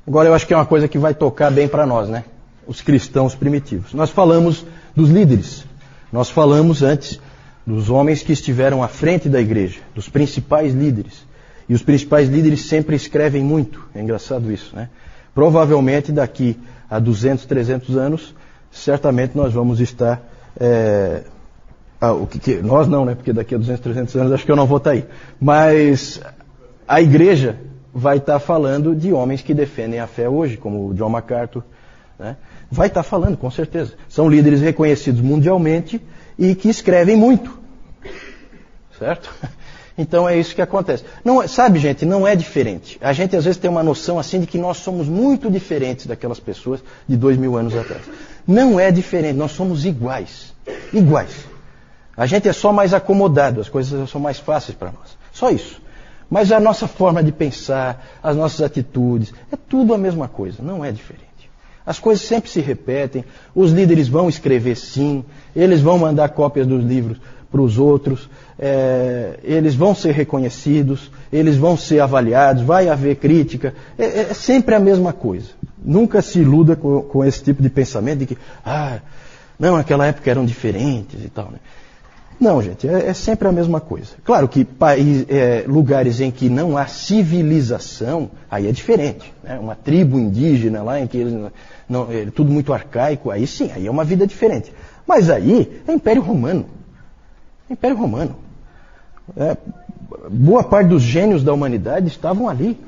Agora eu acho que é uma coisa que vai tocar bem para nós, né? Os cristãos primitivos. Nós falamos dos líderes. Nós falamos antes dos homens que estiveram à frente da igreja, dos principais líderes. E os principais líderes sempre escrevem muito. É engraçado isso, né? Provavelmente daqui a 200, 300 anos, certamente nós vamos estar... nós não, né? Porque daqui a 200, 300 anos acho que eu não vou estar aí. Mas a igreja vai estar falando de homens que defendem a fé hoje, como o John MacArthur, né? Vai estar falando, com certeza. São líderes reconhecidos mundialmente e que escrevem muito. Certo? Então é isso que acontece. Não, sabe, gente, não é diferente. A gente às vezes tem uma noção assim de que nós somos muito diferentes daquelas pessoas de 2000 anos atrás. Não é diferente, nós somos iguais. Iguais. A gente é só mais acomodado, as coisas são mais fáceis para nós. Só isso. Mas a nossa forma de pensar, as nossas atitudes, é tudo a mesma coisa, não é diferente. As coisas sempre se repetem, os líderes vão escrever sim, eles vão mandar cópias dos livros para os outros, eles vão ser reconhecidos, eles vão ser avaliados, vai haver crítica, é sempre a mesma coisa. Nunca se iluda com esse tipo de pensamento de que, não, naquela época eram diferentes e tal, né? Não, gente, é sempre a mesma coisa. Claro que lugares em que não há civilização, aí é diferente, né? Uma tribo indígena lá em que é tudo muito arcaico, aí sim, aí é uma vida diferente. Mas aí é Império Romano. Império Romano. Boa parte dos gênios da humanidade estavam ali.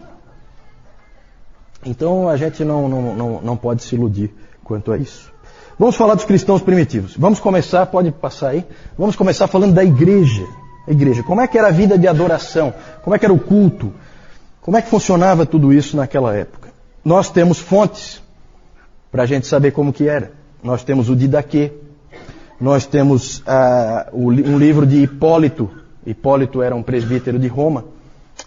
Então a gente não pode se iludir quanto a isso. Vamos falar dos cristãos primitivos. Vamos começar, pode passar aí. Vamos começar falando da igreja. A igreja. Como é que era a vida de adoração? Como é que era o culto? Como é que funcionava tudo isso naquela época? Nós temos fontes para a gente saber como que era. Nós temos o Didaquê. Nós temos um livro de Hipólito. Hipólito era um presbítero de Roma.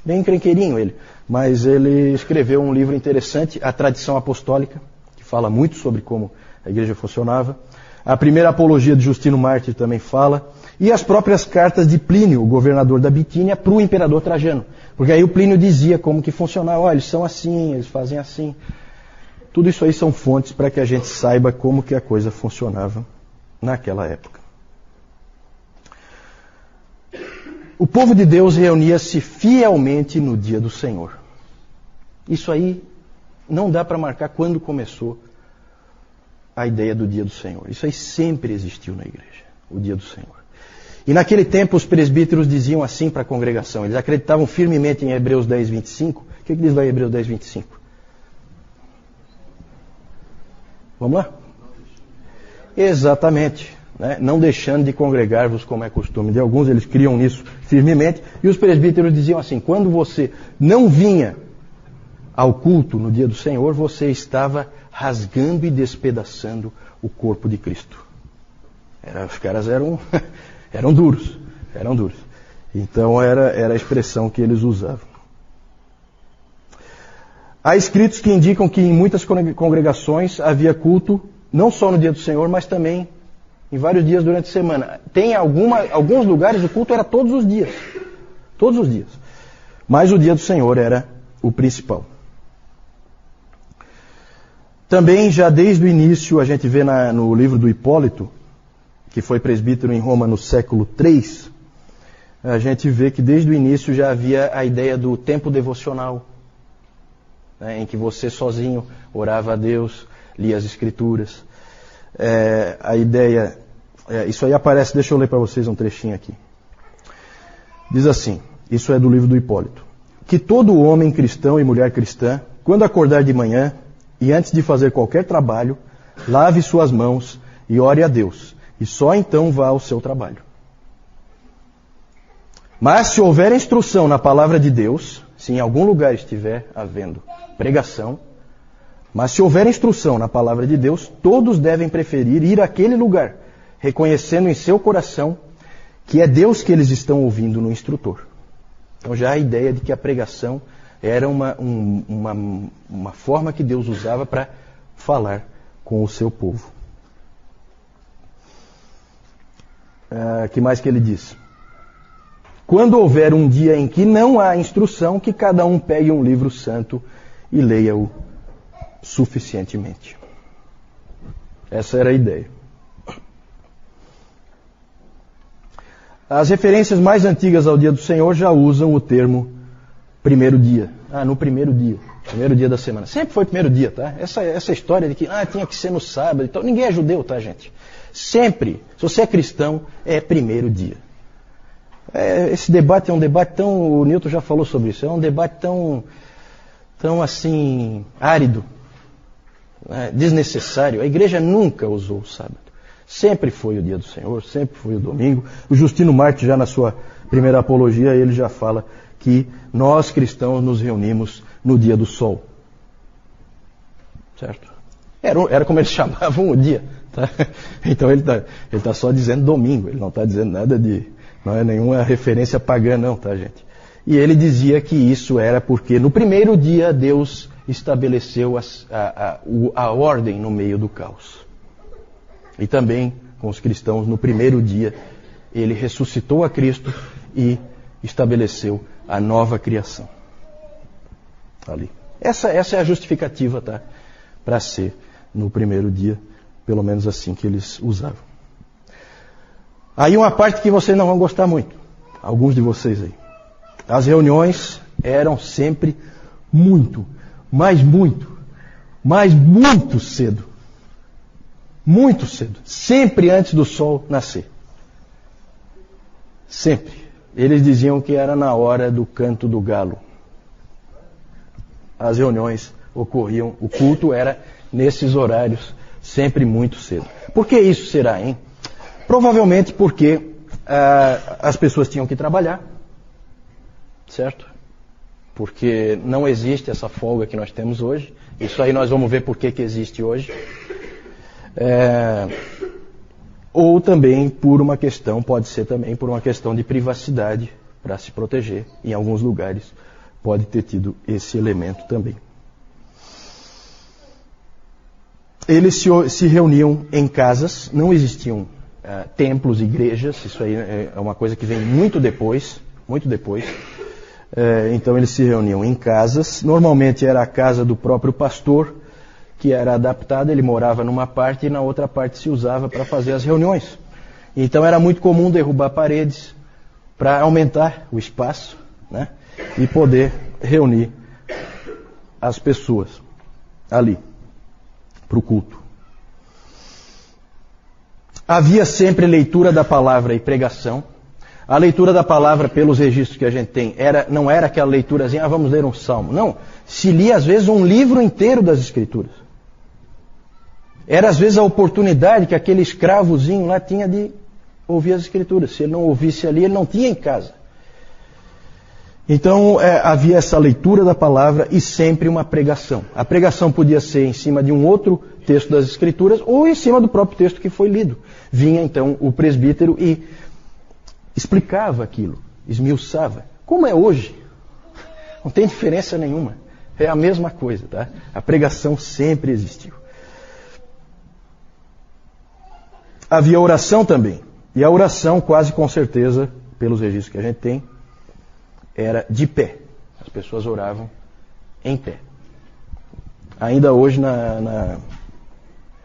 Bem encrenqueirinho ele. Mas ele escreveu um livro interessante, A Tradição Apostólica, que fala muito sobre como a igreja funcionava. A primeira apologia de Justino Mártir também fala. E as próprias cartas de Plínio, o governador da Bitínia, para o imperador Trajano. Porque aí o Plínio dizia como que funcionava. Olha, eles são assim, eles fazem assim. Tudo isso aí são fontes para que a gente saiba como que a coisa funcionava naquela época. O povo de Deus reunia-se fielmente no dia do Senhor. Isso aí não dá para marcar quando começou a ideia do dia do Senhor. Isso aí sempre existiu na igreja, o dia do Senhor. E naquele tempo os presbíteros diziam assim para a congregação, eles acreditavam firmemente em Hebreus 10, 25. O que diz lá em Hebreus 10, 25? Vamos lá? Exatamente. Né? Não deixando de congregar-vos como é costume de alguns, eles criam nisso firmemente. E os presbíteros diziam assim, quando você não vinha ao culto no dia do Senhor, você estava rasgando e despedaçando o corpo de Cristo. Os caras eram duros. Então era a expressão que eles usavam. Há escritos que indicam que em muitas congregações havia culto, não só no dia do Senhor, mas também em vários dias durante a semana. Tem alguns lugares o culto era todos os dias. Todos os dias. Mas o dia do Senhor era o principal. Também, já desde o início, a gente vê no livro do Hipólito, que foi presbítero em Roma no século III, a gente vê que desde o início já havia a ideia do tempo devocional, né, em que você sozinho orava a Deus, lia as Escrituras. A ideia, isso aí aparece, deixa eu ler para vocês um trechinho aqui. Diz assim, isso é do livro do Hipólito, que todo homem cristão e mulher cristã, quando acordar de manhã, e antes de fazer qualquer trabalho, lave suas mãos e ore a Deus, e só então vá ao seu trabalho. Mas se houver instrução na palavra de Deus, se em algum lugar estiver havendo pregação, mas se houver instrução na palavra de Deus, todos devem preferir ir àquele lugar, reconhecendo em seu coração que é Deus que eles estão ouvindo no instrutor. Então já há a ideia de que a pregação era uma forma que Deus usava para falar com o seu povo. Que mais que ele diz? Quando houver um dia em que não há instrução, que cada um pegue um livro santo e leia-o suficientemente. Essa era a ideia. As referências mais antigas ao dia do Senhor já usam o termo primeiro dia. No primeiro dia da semana. Sempre foi primeiro dia, tá? Essa história de que tinha que ser no sábado e tal. Ninguém é judeu, tá, gente? Sempre, se você é cristão, é primeiro dia. Esse debate é um debate tão... O Newton já falou sobre isso. É um debate tão assim, árido, desnecessário. A igreja nunca usou o sábado. Sempre foi o dia do Senhor, sempre foi o domingo. O Justino Marte, já na sua primeira apologia, ele já fala que nós cristãos nos reunimos no dia do sol. Certo? Era como eles chamavam o dia. Tá? Então ele tá só dizendo domingo, ele não está dizendo nada não é nenhuma referência pagã não, tá, gente? E ele dizia que isso era porque no primeiro dia Deus estabeleceu a ordem no meio do caos. E também com os cristãos, no primeiro dia, ele ressuscitou a Cristo e estabeleceu a nova criação. Ali. Essa é a justificativa, tá? Para ser no primeiro dia, pelo menos assim que eles usavam. Aí uma parte que vocês não vão gostar muito, alguns de vocês aí. As reuniões eram sempre muito cedo. Muito cedo. Sempre antes do sol nascer. Sempre. Eles diziam que era na hora do canto do galo. As reuniões ocorriam, o culto era nesses horários, sempre muito cedo. Por que isso será, hein? Provavelmente porque as pessoas tinham que trabalhar, certo? Porque não existe essa folga que nós temos hoje. Isso aí nós vamos ver por que existe hoje. Ou também pode ser também por uma questão de privacidade, para se proteger. Em alguns lugares pode ter tido esse elemento também. Eles se reuniam em casas, não existiam templos, igrejas, isso aí é uma coisa que vem muito depois. Então eles se reuniam em casas, normalmente era a casa do próprio pastor, que era adaptada, ele morava numa parte e na outra parte se usava para fazer as reuniões. Então era muito comum derrubar paredes para aumentar o espaço, né, e poder reunir as pessoas ali para o culto. Havia sempre leitura da palavra e pregação. A leitura da palavra, pelos registros que a gente tem, não era aquela leiturazinha, vamos ler um salmo. Não, se lia às vezes um livro inteiro das Escrituras. Era às vezes a oportunidade que aquele escravozinho lá tinha de ouvir as Escrituras. Se ele não ouvisse ali, ele não tinha em casa. Então havia essa leitura da palavra e sempre uma pregação. A pregação podia ser em cima de um outro texto das Escrituras ou em cima do próprio texto que foi lido. Vinha então o presbítero e explicava aquilo, esmiuçava. Como é hoje? Não tem diferença nenhuma. É a mesma coisa, tá? A pregação sempre existiu. Havia oração também. E a oração, quase com certeza, pelos registros que a gente tem, era de pé. As pessoas oravam em pé. Ainda hoje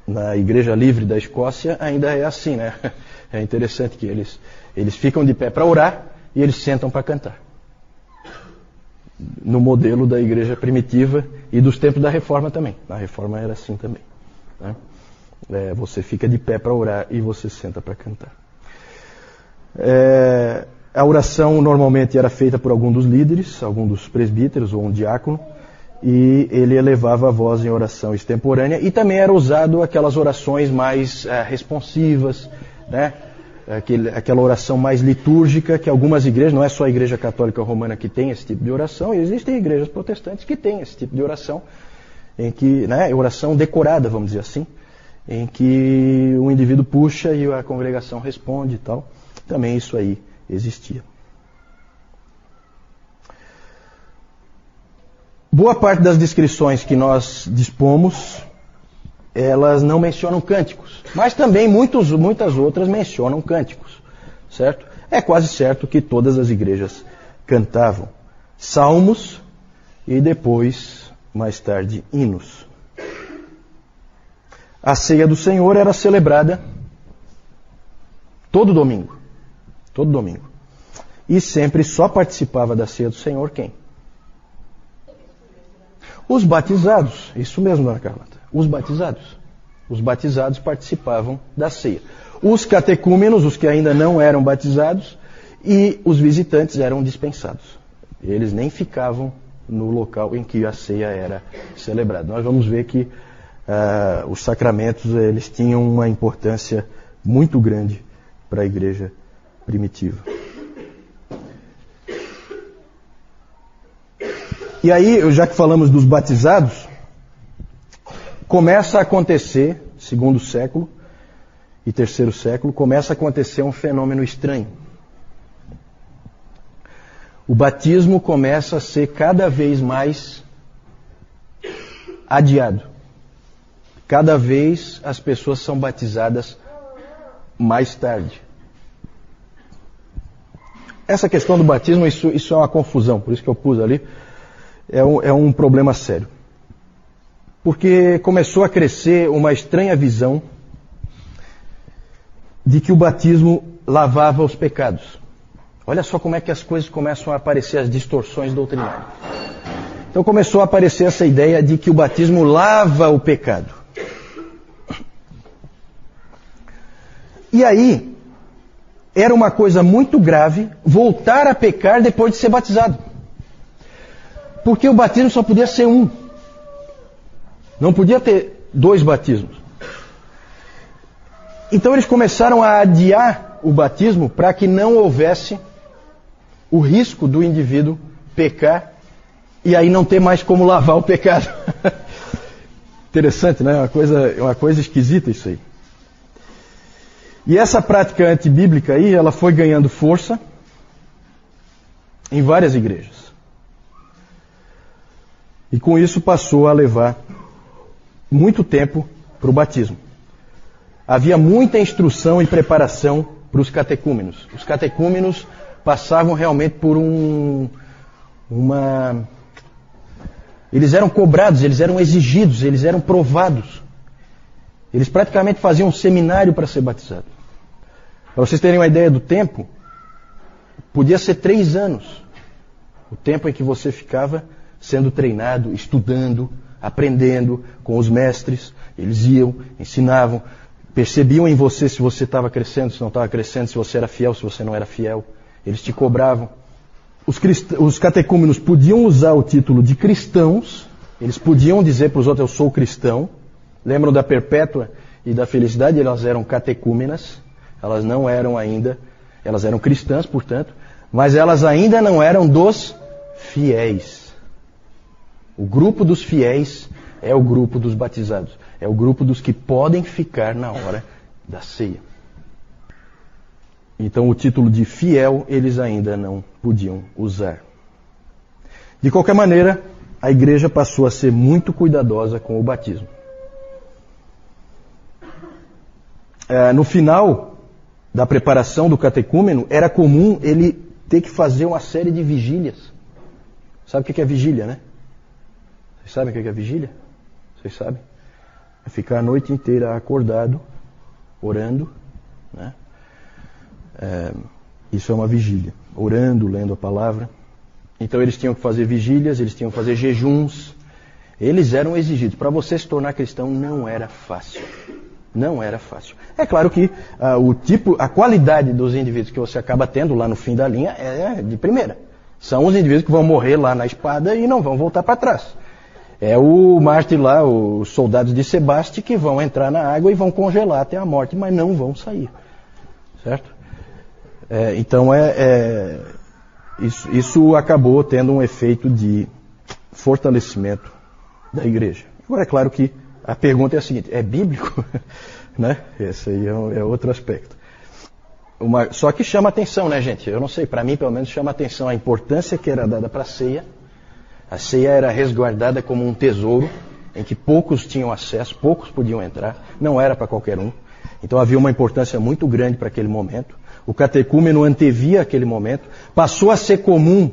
na Igreja Livre da Escócia ainda é assim, né? É interessante que eles ficam de pé para orar e eles sentam para cantar. No modelo da igreja primitiva e dos tempos da Reforma também. Na Reforma era assim também, né? Você fica de pé para orar e você senta para cantar. A oração normalmente era feita por algum dos líderes, algum dos presbíteros ou um diácono, e ele elevava a voz em oração extemporânea, e também era usado aquelas orações mais responsivas, né? Aquela oração mais litúrgica, que algumas igrejas, não é só a Igreja Católica Romana que tem esse tipo de oração, e existem igrejas protestantes que têm esse tipo de oração, em que, né, oração decorada, vamos dizer assim, em que o indivíduo puxa e a congregação responde e tal. Também isso aí existia. Boa parte das descrições que nós dispomos, elas não mencionam cânticos, mas também muitas outras mencionam cânticos, certo? É quase certo que todas as igrejas cantavam salmos e depois, mais tarde, hinos. a ceia do Senhor era celebrada todo domingo. Todo domingo. E sempre só participava da ceia do Senhor quem? Os batizados. Isso mesmo, dona Carlota. Os batizados. Os batizados participavam da ceia. Os catecúmenos, os que ainda não eram batizados, e os visitantes eram dispensados. Eles nem ficavam no local em que a ceia era celebrada. Nós vamos ver que os sacramentos eles tinham uma importância muito grande para a igreja primitiva. E aí, já que falamos dos batizados, começa a acontecer, segundo século e terceiro século, começa a acontecer um fenômeno estranho. O batismo começa a ser cada vez mais adiado. Cada vez as pessoas são batizadas mais tarde. Essa questão do batismo, isso é uma confusão, por isso que eu pus ali, é um problema sério. Porque começou a crescer uma estranha visão de que o batismo lavava os pecados. Olha só como é que as coisas começam a aparecer, as distorções doutrinárias. Então começou a aparecer essa ideia de que o batismo lava o pecado. E aí, era uma coisa muito grave voltar a pecar depois de ser batizado. Porque o batismo só podia ser um. Não podia ter 2 batismos. Então eles começaram a adiar o batismo para que não houvesse o risco do indivíduo pecar e aí não ter mais como lavar o pecado. Interessante, né? Uma coisa esquisita isso aí. E essa prática antibíblica aí, ela foi ganhando força em várias igrejas. E com isso passou a levar muito tempo para o batismo. Havia muita instrução e preparação para os catecúmenos. Os catecúmenos passavam realmente por Eles eram cobrados, eles eram exigidos, eles eram provados. Eles praticamente faziam um seminário para ser batizado. Para vocês terem uma ideia do tempo, podia ser 3 anos. O tempo em que você ficava sendo treinado, estudando, aprendendo com os mestres. Eles iam, ensinavam, percebiam em você se você estava crescendo, se não estava crescendo, se você era fiel, se você não era fiel. Eles te cobravam. Os catecúmenos podiam usar o título de cristãos, eles podiam dizer para os outros, eu sou cristão. Lembram da Perpétua e da Felicidade? Elas eram catecúmenas, elas não eram ainda, elas eram cristãs, portanto, mas elas ainda não eram dos fiéis. O grupo dos fiéis é o grupo dos batizados, é o grupo dos que podem ficar na hora da ceia. Então o título de fiel eles ainda não podiam usar. De qualquer maneira, a igreja passou a ser muito cuidadosa com o batismo. No final da preparação do catecúmeno, era comum ele ter que fazer uma série de vigílias. Sabe o que é vigília, né? Vocês sabem o que é vigília? Vocês sabem? É ficar a noite inteira acordado, orando, né? Isso é uma vigília. Orando, lendo a palavra. Então eles tinham que fazer vigílias, eles tinham que fazer jejuns. Eles eram exigidos. Para você se tornar cristão não era fácil. Não era fácil. É claro que a qualidade dos indivíduos que você acaba tendo lá no fim da linha é de primeira. São os indivíduos que vão morrer lá na espada e não vão voltar para trás. É o mártir lá, os soldados de Sebaste, que vão entrar na água e vão congelar até a morte, mas não vão sair. Certo? Então isso acabou tendo um efeito de fortalecimento da igreja. Agora é claro que a pergunta é a seguinte, é bíblico? Né? Esse aí é outro aspecto. Só que chama atenção, né, gente? Eu não sei, para mim pelo menos chama atenção a importância que era dada para a ceia. A ceia era resguardada como um tesouro em que poucos tinham acesso, poucos podiam entrar, não era para qualquer um. Então havia uma importância muito grande para aquele momento. O catecúmeno antevia aquele momento. Passou a ser comum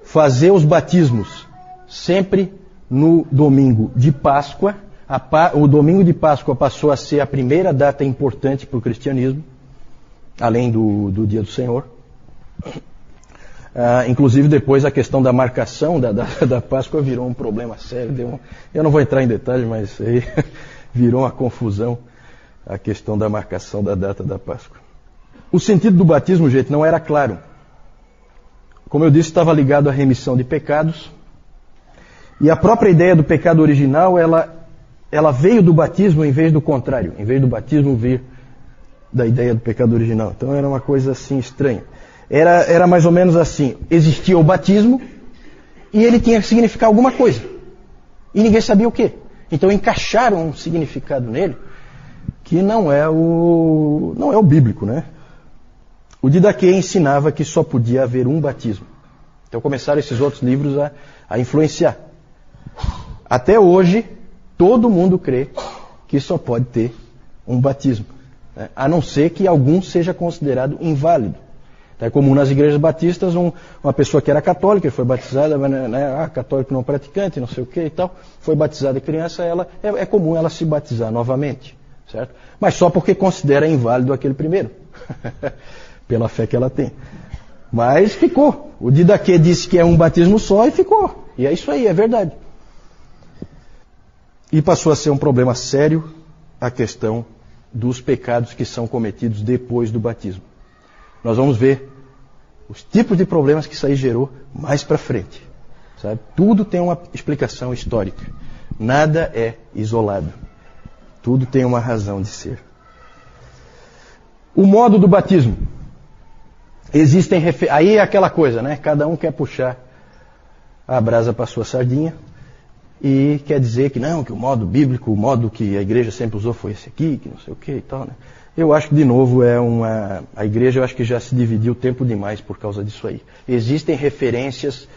fazer os batismos sempre no domingo de Páscoa, o domingo de Páscoa passou a ser a primeira data importante para o cristianismo, além do Dia do Senhor. Inclusive depois a questão da marcação da Páscoa virou um problema sério. Eu não vou entrar em detalhes, mas aí virou uma confusão a questão da marcação da data da Páscoa. O sentido do batismo, gente, não era claro. Como eu disse, estava ligado à remissão de pecados. E a própria ideia do pecado original, ela veio do batismo em vez do contrário. Em vez do batismo vir da ideia do pecado original. Então era uma coisa assim estranha. Era mais ou menos assim. Existia o batismo e ele tinha que significar alguma coisa. E ninguém sabia o quê. Então encaixaram um significado nele que não é o bíblico, né? O Didaquê ensinava que só podia haver um batismo. Então começaram esses outros livros a influenciar. Até hoje, todo mundo crê que só pode ter um batismo, né? A não ser que algum seja considerado inválido. É comum nas igrejas batistas, uma pessoa que era católica, foi batizada, né, católico não praticante, não sei o que e tal, foi batizada criança, é comum ela se batizar novamente, certo? Mas só porque considera inválido aquele primeiro, pela fé que ela tem. Mas ficou. O Didaquê disse que é um batismo só e ficou. E é isso aí, é verdade. E passou a ser um problema sério a questão dos pecados que são cometidos depois do batismo. Nós vamos ver os tipos de problemas que isso aí gerou mais para frente. Sabe? Tudo tem uma explicação histórica. Nada é isolado. Tudo tem uma razão de ser. O modo do batismo. Aí é aquela coisa, né? Cada um quer puxar a brasa para a sua sardinha e quer dizer que não, que o modo bíblico, o modo que a igreja sempre usou foi esse aqui, que não sei o que e tal, né? Eu acho que, de novo, a igreja eu acho que já se dividiu tempo demais por causa disso aí. Existem referências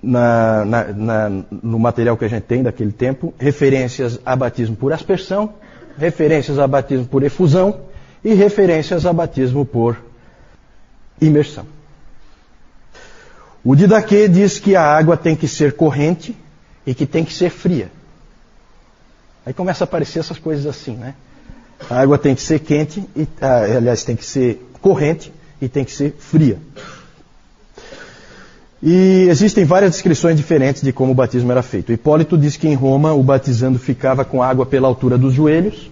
no material que a gente tem daquele tempo, referências a batismo por aspersão, referências a batismo por efusão e referências a batismo por imersão. O Didaquê diz que a água tem que ser corrente e que tem que ser fria. Aí começa a aparecer essas coisas assim, né? A água tem que ser quente, aliás, tem que ser corrente e tem que ser fria. E existem várias descrições diferentes de como o batismo era feito. Hipólito diz que em Roma o batizando ficava com água pela altura dos joelhos,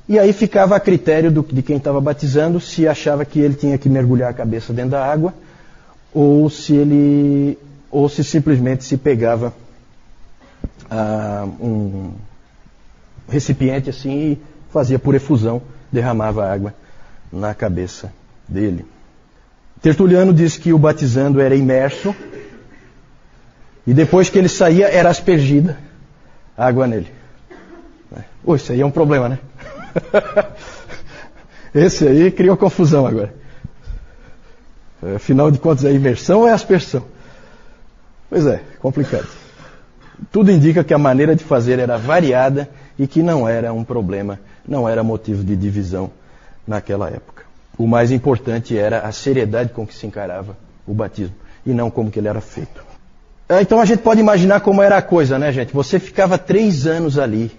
e aí ficava a critério de quem estava batizando se achava que ele tinha que mergulhar a cabeça dentro da água, ou se simplesmente se pegava um recipiente assim e fazia por efusão, derramava água na cabeça dele. Tertuliano diz que o batizando era imerso e depois que ele saía era aspergida água nele. Isso aí é um problema, né? Esse aí criou confusão agora. Afinal de contas, é imersão ou é aspersão? Pois é, complicado. Tudo indica que a maneira de fazer era variada e que não era um problema, não era motivo de divisão naquela época. O mais importante era a seriedade com que se encarava o batismo e não como que ele era feito. Então a gente pode imaginar como era a coisa, né, gente? Você ficava 3 anos ali,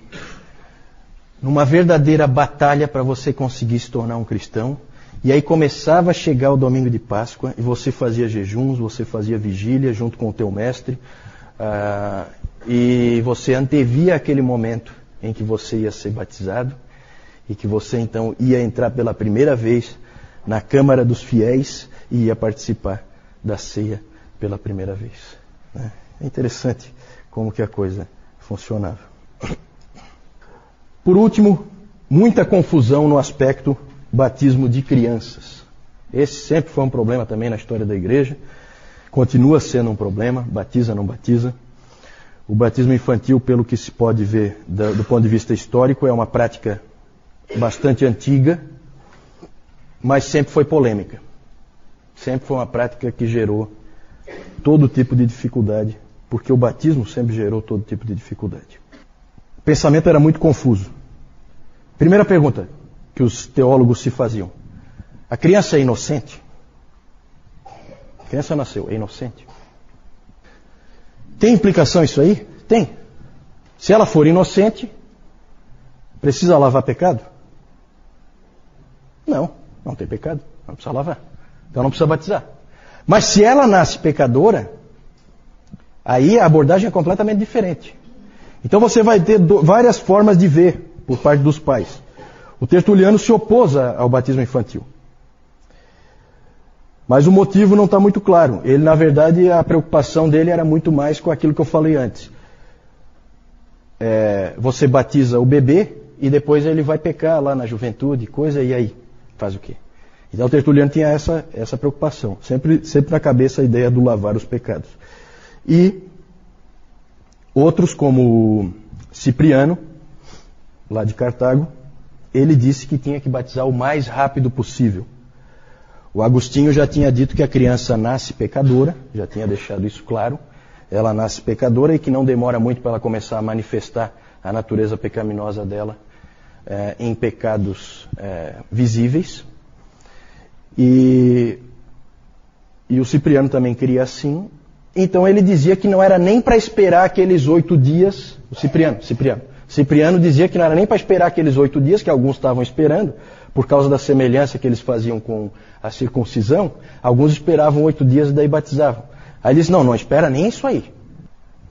numa verdadeira batalha para você conseguir se tornar um cristão, e aí começava a chegar o domingo de Páscoa e você fazia jejuns, você fazia vigília junto com o teu mestre, e você antevia aquele momento em que você ia ser batizado e que você então ia entrar pela primeira vez na Câmara dos Fiéis e ia participar da ceia pela primeira vez. É interessante como que a coisa funcionava. Por último, muita confusão no aspecto batismo de crianças. Esse sempre foi um problema também na história da igreja, continua sendo um problema, batiza, não batiza. O batismo infantil, pelo que se pode ver do ponto de vista histórico, é uma prática bastante antiga, mas sempre foi polêmica. Sempre foi uma prática que gerou todo tipo de dificuldade, porque o batismo sempre gerou todo tipo de dificuldade. O pensamento era muito confuso. Primeira pergunta que os teólogos se faziam: a criança é inocente? A criança nasceu, é inocente? Tem implicação isso aí? Tem. Se ela for inocente, precisa lavar pecado? Não, não tem pecado, não precisa lavar. Então não precisa batizar. Mas se ela nasce pecadora, aí a abordagem é completamente diferente. Então você vai ter várias formas de ver por parte dos pais. O Tertuliano se opôs ao batismo infantil. Mas o motivo não está muito claro. Ele, na verdade, a preocupação dele era muito mais com aquilo que eu falei antes. Você batiza o bebê e depois ele vai pecar lá na juventude, coisa, e aí? Faz o quê? Então o Tertuliano tinha essa preocupação. Sempre na cabeça a ideia do lavar os pecados. E outros, como Cipriano, lá de Cartago, ele disse que tinha que batizar o mais rápido possível. O Agostinho já tinha dito que a criança nasce pecadora, já tinha deixado isso claro. Ela nasce pecadora e que não demora muito para ela começar a manifestar a natureza pecaminosa dela em pecados visíveis. E o Cipriano também queria assim. Então ele dizia que não era nem para esperar aqueles 8 dias. O Cipriano dizia que não era nem para esperar aqueles 8 dias, que alguns estavam esperando, por causa da semelhança que eles faziam com a circuncisão. Alguns esperavam 8 dias e daí batizavam. Aí ele disse, não espera nem isso aí.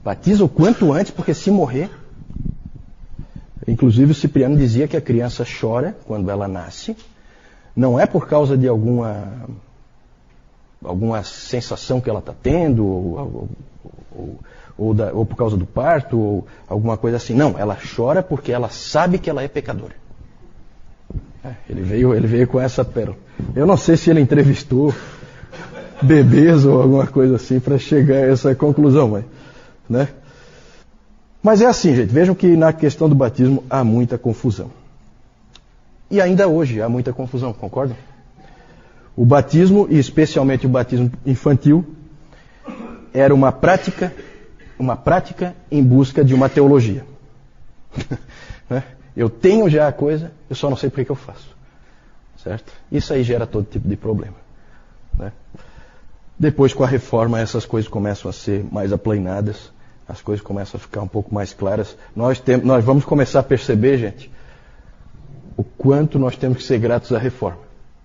Batiza o quanto antes, porque se morrer... Inclusive o Cipriano dizia que a criança chora quando ela nasce. Não é por causa de alguma sensação que ela está tendo, ou por causa do parto, ou alguma coisa assim. Não, ela chora porque ela sabe que ela é pecadora. Ele veio com essa pérola. Eu não sei se ele entrevistou bebês ou alguma coisa assim para chegar a essa conclusão, né? Mas é assim, gente. Vejam que na questão do batismo há muita confusão. E ainda hoje há muita confusão, concordam? O batismo, e especialmente o batismo infantil, era uma prática em busca de uma teologia. Eu tenho já a coisa, eu só não sei por que eu faço. Certo? Isso aí gera todo tipo de problema. Né? Depois, com a reforma, essas coisas começam a ser mais aplainadas, as coisas começam a ficar um pouco mais claras. Nós vamos começar a perceber, gente, o quanto nós temos que ser gratos à reforma.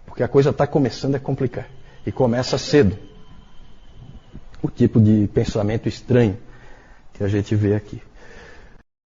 Porque a coisa está começando a complicar. E começa cedo. O tipo de pensamento estranho que a gente vê aqui.